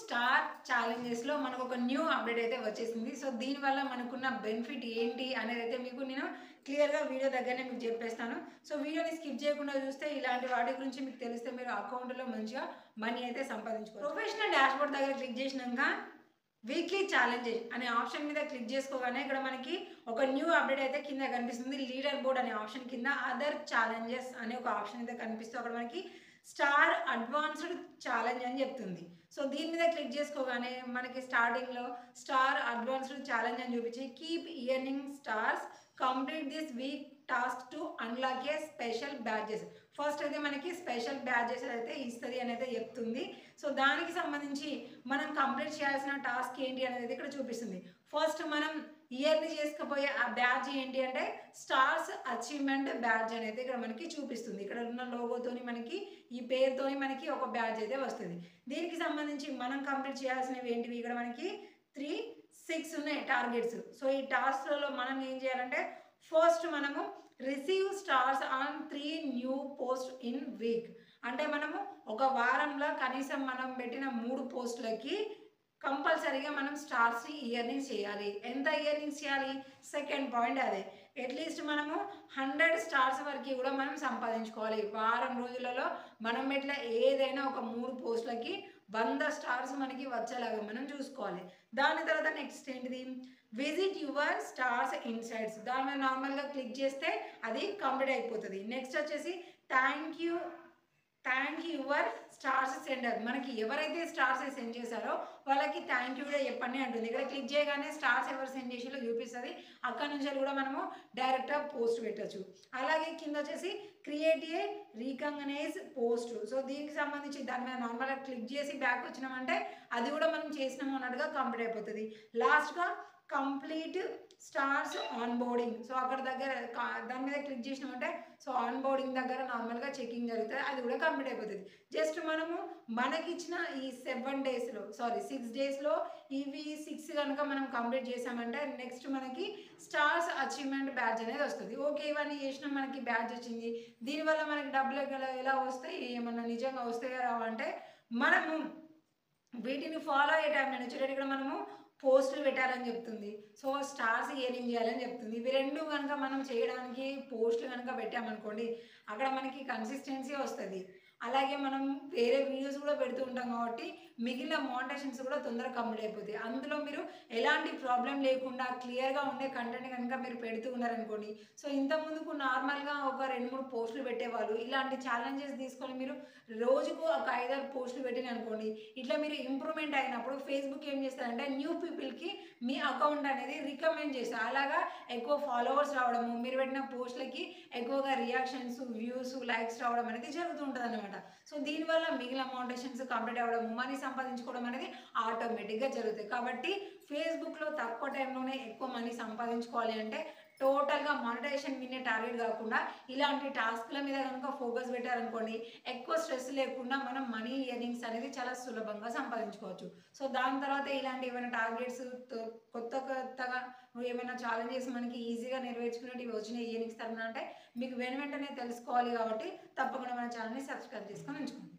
Star ఛాలెంజెస్లో మనకు ఒక new update అయితే వచ్చేసింది. సో దీనివల్ల మనకున్న బెనిఫిట్ ఏంటి అనేది అయితే మీకు నేను క్లియర్గా వీడియో దగ్గరనే మీకు చెప్పేస్తాను. సో వీడియోని స్కిప్ చేయకుండా చూస్తే ఇలాంటి వాటి గురించి మీకు తెలిస్తే మీరు అకౌంట్లో మంచిగా మనీ అయితే సంపాదించుకోవచ్చు. ప్రొఫెషనల్ డాష్బోర్డ్ దగ్గర క్లిక్ చేసినాక వీక్లీ ఛాలెంజెస్ అనే ఆప్షన్ మీద క్లిక్ చేసుకోగానే ఇక్కడ మనకి ఒక న్యూ అప్డేట్ అయితే కింద కనిపిస్తుంది. లీడర్ బోర్డ్ అనే ఆప్షన్ కింద అదర్ ఛాలెంజెస్ అనే ఒక ఆప్షన్ అయితే కనిపిస్తూ అక్కడ మనకి స్టార్ అడ్వాన్స్డ్ ఛాలెంజ్ అని చెప్తుంది. సో దీని మీద క్లిక్ చేసుకోగానే మనకి స్టార్టింగ్లో స్టార్ అడ్వాన్స్డ్ ఛాలెంజ్ అని చూపించి keep earning stars complete this week task to unlock A special badges. First అయితే మనకి స్పెషల్ బ్యాడ్జెస్ అయితే ఇస్తుంది అని అయితే చెప్తుంది. సో దానికి సంబంధించి మనం కంప్లీట్ చేయాల్సిన టాస్క్ ఏంటి అనేది ఇక్కడ చూపిస్తుంది. ఫస్ట్ మనం ఇయర్లీ చేసుకుపోయే ఆ బ్యాడ్జ్ ఏంటి అంటే స్టార్స్ అచీవ్మెంట్ బ్యాడ్జ్ అనేది ఇక్కడ మనకి చూపిస్తుంది. ఇక్కడ ఉన్న లోగోతోని మనకి ఈ పేరుతోని మనకి ఒక బ్యాడ్జ్ అయితే వస్తుంది. దీనికి సంబంధించి మనం కంప్లీట్ చేయాల్సినవి ఏంటివి ఇక్కడ మనకి 3, 6 ఉన్నాయి టార్గెట్స్. సో ఈ టాస్క్లలో మనం ఏం చేయాలంటే ఫస్ట్ మనము receive stars on 3 new post in week. అంటే మనము ఒక వారంలో కనీసం మనం పెట్టిన 3 పోస్టులకి కంపల్సరీగా మనం స్టార్స్ని ఇయర్నింగ్స్ చేయాలి. ఎంత ఇయర్నింగ్స్ చేయాలి? సెకండ్ పాయింట్ అదే. అట్లీస్ట్ మనము 100 స్టార్స్ వరకు కూడా మనం సంపాదించుకోవాలి. వారం రోజులలో మనం పెట్టిన ఏదైనా ఒక 3 పోస్టులకి 100 స్టార్స్ మనకి వచ్చేలాగా మనం చూసుకోవాలి. దాని తర్వాత నెక్స్ట్ ఏంటిది? Visit your stars insights. దాని మీద నార్మల్గా క్లిక్ చేస్తే అది కంప్లీట్ అయిపోతుంది. నెక్స్ట్ వచ్చేసి థ్యాంక్ యువర్ స్టార్స్ సెండర్. మనకి ఎవరైతే స్టార్స్ సెండ్ చేశారో వాళ్ళకి థ్యాంక్ యూ కూడా చెప్పండి అంటుంది. ఇక్కడ క్లిక్ చేయగానే స్టార్స్ ఎవరు సెండ్ చేసిలో చూపిస్తుంది. అక్కడ నుంచి కూడా మనము డైరెక్ట్గా పోస్ట్ పెట్టచ్చు. అలాగే కింద వచ్చేసి క్రియేట్ ఏ రీకగ్నైజ్ పోస్ట్. సో దీనికి సంబంధించి దాని మీద నార్మల్గా క్లిక్ చేసి బ్యాక్ వచ్చినామంటే అది కూడా మనం చేసినాము అన్నట్టుగా కంప్లీట్ అయిపోతుంది. లాస్ట్గా complete stars on boarding. So అక్కడ దగ్గర దాని మీద క్లిక్ చేసినామంటే సో ఆన్ బోర్డింగ్ దగ్గర నార్మల్గా చెకింగ్ జరుగుతుంది. అది కూడా కంప్లీట్ అయిపోతుంది. జస్ట్ మనము మనకిచ్చిన ఈ 6 డేస్లో ఇవి 6 కనుక మనం కంప్లీట్ చేసామంటే నెక్స్ట్ మనకి స్టార్స్ అచీవ్మెంట్ బ్యాడ్జ్ అనేది వస్తుంది. ఓకే ఇవన్నీ చేసినా మనకి బ్యాడ్జ్ వచ్చింది. దీనివల్ల మనకి డబ్బులు ఎలా వస్తాయి, ఏమన్నా నిజంగా వస్తాయా రావంటే మనము వీటిని ఫాలో అయ్యే టైం నేను వచ్చేటప్పుడు ఇక్కడ మనము పోస్టులు పెట్టాలని చెప్తుంది. సో స్టార్స్ ఇయర్నింగ్ చేయాలని చెప్తుంది. ఇవి రెండు కనుక మనం చేయడానికి పోస్టులు కనుక పెట్టామనుకోండి అక్కడ మనకి కన్సిస్టెన్సీ వస్తుంది. అలాగే మనం వేరే వీడియోస్ కూడా పెడుతూ ఉంటాం కాబట్టి మిగిలిన మోనిటైజేషన్స్ కూడా తొందరగా కంప్లీట్ అయిపోతాయి. అందులో మీరు ఎలాంటి ప్రాబ్లం లేకుండా క్లియర్గా ఉండే కంటెంట్ కనుక మీరు పెడుతూ ఉన్నారనుకోండి. సో ఇంతకుముందుకు నార్మల్గా ఒక 2-3 పోస్టులు పెట్టేవాళ్ళు. ఇలాంటి ఛాలెంజెస్ తీసుకొని మీరు రోజుకు ఒక 5-6 పోస్టులు పెట్టిన అనుకోండి ఇట్లా మీరు ఇంప్రూవ్మెంట్ అయినప్పుడు ఫేస్బుక్ ఏం చేస్తారంటే న్యూ పీపుల్కి మీ అకౌంట్ అనేది రికమెండ్ చేస్తారు. అలాగా ఎక్కువ ఫాలోవర్స్ రావడము, మీరు పెట్టిన పోస్టులకి ఎక్కువగా రియాక్షన్స్, వ్యూస్, లైక్స్ రావడం అనేది జరుగుతూ ఉంటుంది అన్నమాట. సో దీనివల్ల మిగిలిన మోనిటైజేషన్స్ కంప్లీట్ అవ్వడం, మనీ సంపాదించుకోవడం అనేది ఆటోమేటిక్గా జరుగుతాయి. కాబట్టి ఫేస్బుక్లో తక్కువ టైంలోనే ఎక్కువ మనీ సంపాదించుకోవాలి అంటే టోటల్గా మానిటైజేషన్ మీదే టార్గెట్ కాకుండా ఇలాంటి టాస్క్ల మీద కనుక ఫోకస్ పెట్టారనుకోండి ఎక్కువ స్ట్రెస్ లేకుండా మనం మనీ ఇయర్నింగ్స్ అనేది చాలా సులభంగా సంపాదించుకోవచ్చు. సో దాని తర్వాత ఇలాంటి ఏమైనా టార్గెట్స్ కొత్తగా ఏమైనా ఛాలెంజెస్ మనకి ఈజీగా నెరవేర్చుకునేవి వచ్చిన ఇయర్నింగ్స్ తరపున అంటే మీకు వెంటనే తెలుసుకోవాలి. కాబట్టి తప్పకుండా మన ఛానల్ని సబ్స్క్రైబ్ చేసుకొని ఉంచుకోండి.